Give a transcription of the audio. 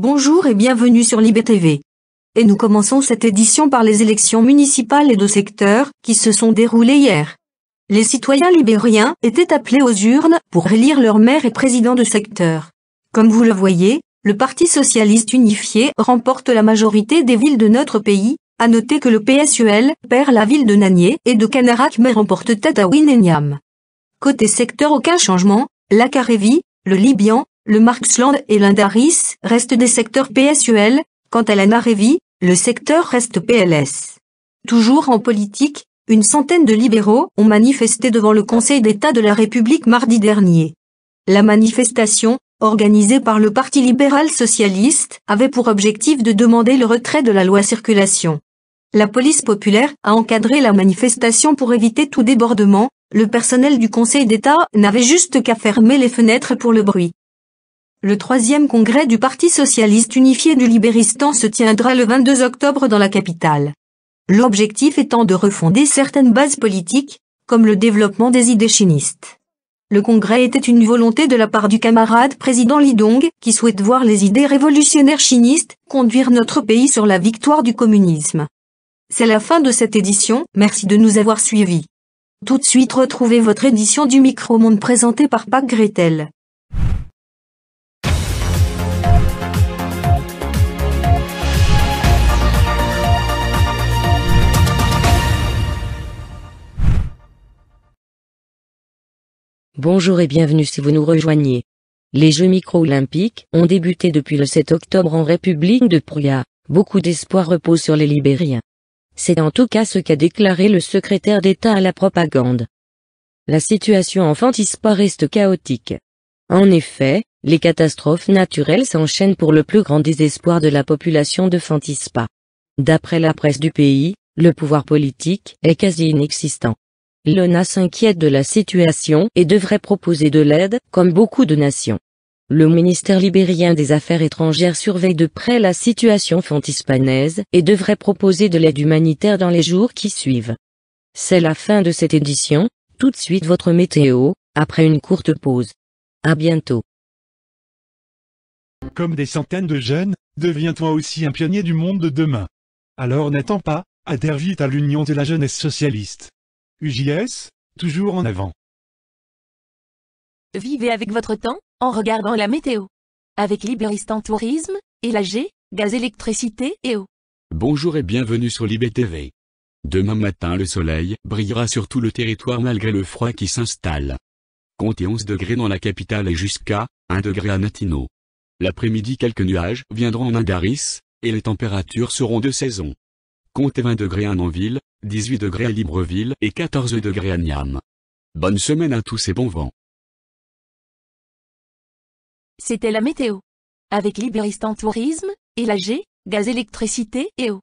Bonjour et bienvenue sur Libé TV. Et nous commençons cette édition par les élections municipales et de secteur qui se sont déroulées hier. Les citoyens libériens étaient appelés aux urnes pour élire leur maire et président de secteur. Comme vous le voyez, le Parti socialiste unifié remporte la majorité des villes de notre pays. À noter que le PSUL perd la ville de Nanier et de Canarak mais remporte Tataouine et Niam. Côté secteur, aucun changement, la Carévie, le Libyan, le Marksland et l'Indaris restent des secteurs PSUL, quant à la Narévie, le secteur reste PLS. Toujours en politique, une centaine de libéraux ont manifesté devant le Conseil d'État de la République mardi dernier. La manifestation, organisée par le Parti libéral socialiste, avait pour objectif de demander le retrait de la loi circulation. La police populaire a encadré la manifestation pour éviter tout débordement. Le personnel du Conseil d'État n'avait juste qu'à fermer les fenêtres pour le bruit. Le 3e congrès du Parti socialiste unifié du Libéristan se tiendra le 22 octobre dans la capitale. L'objectif étant de refonder certaines bases politiques, comme le développement des idées chinistes. Le congrès était une volonté de la part du camarade président Lidong, qui souhaite voir les idées révolutionnaires chinistes conduire notre pays sur la victoire du communisme. C'est la fin de cette édition, merci de nous avoir suivis. Tout de suite retrouvez votre édition du Micro-Monde présentée par Pac Gretel. Bonjour et bienvenue si vous nous rejoignez. Les Jeux micro-olympiques ont débuté depuis le 7 octobre en République de Pruia. Beaucoup d'espoir repose sur les Libériens. C'est en tout cas ce qu'a déclaré le secrétaire d'État à la propagande. La situation en Fontispa reste chaotique. En effet, les catastrophes naturelles s'enchaînent pour le plus grand désespoir de la population de Fontispa. D'après la presse du pays, le pouvoir politique est quasi inexistant. L'ONA s'inquiète de la situation et devrait proposer de l'aide, comme beaucoup de nations. Le ministère libérien des Affaires étrangères surveille de près la situation fontispanaise et devrait proposer de l'aide humanitaire dans les jours qui suivent. C'est la fin de cette édition, tout de suite votre météo, après une courte pause. À bientôt. Comme des centaines de jeunes, deviens toi aussi un pionnier du monde de demain. Alors n'attends pas, adhère vite à l'Union de la jeunesse socialiste. UJS, toujours en avant. Vivez avec votre temps, en regardant la météo. Avec Libéristan Tourisme, et l'AG, gaz, électricité et eau. Bonjour et bienvenue sur Libé TV. Demain matin le soleil brillera sur tout le territoire malgré le froid qui s'installe. Comptez 11 degrés dans la capitale et jusqu'à 1 degré à Natino. L'après-midi quelques nuages viendront en Indaris, et les températures seront de saison. Comptez 20 degrés à Nanville, 18 degrés à Libreville et 14 degrés à Niam. Bonne semaine à tous et bon vent. C'était la météo. Avec Libéristan Tourisme, et l'AG, gaz, électricité et eau.